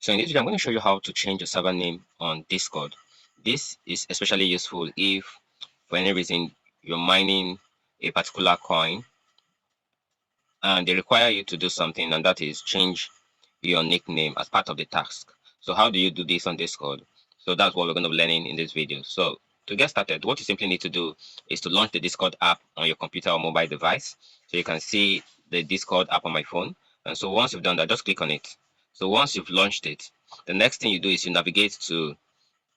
So in this video, I'm going to show you how to change your server name on Discord. This is especially useful if for any reason you're mining a particular coin and they require you to do something, and that is change your nickname as part of the task. So how do you do this on Discord? So that's what we're going to be learning in this video. So to get started, what you simply need to do is to launch the Discord app on your computer or mobile device. So you can see the Discord app on my phone. And so once you've done that, just click on it. So once you've launched it, the next thing you do is you navigate to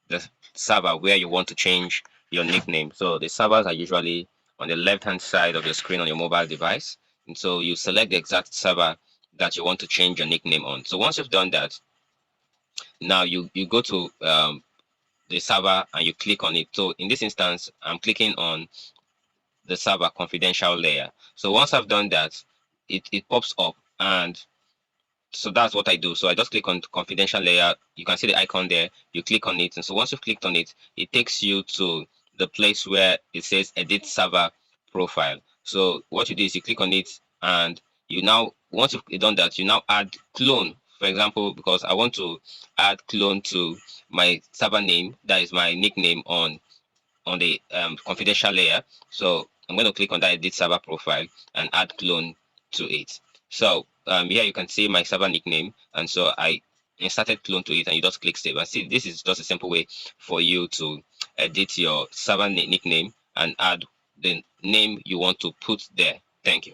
the server where you want to change your nickname. So the servers are usually on the left hand side of your screen on your mobile device. And so you select the exact server that you want to change your nickname on. So once you've done that, now you go to the server and you click on it. So in this instance, I'm clicking on the server confidential layer. So once I've done that, it pops up, and so that's what I do. So I just click on confidential layer. You can see the icon there. You click on it, and so once you've clicked on it, it takes you to the place where it says edit server profile. So what you do is you click on it, and you now, once you've done that, you now add clone. For example, because I want to add clone to my server name, that is my nickname on the confidential layer. So I'm going to click on that edit server profile and add clone to it. So here you can see my server nickname, and so I inserted clone to it, and you just click save. And see, this is just a simple way for you to edit your server nickname and add the name you want to put there. Thank you.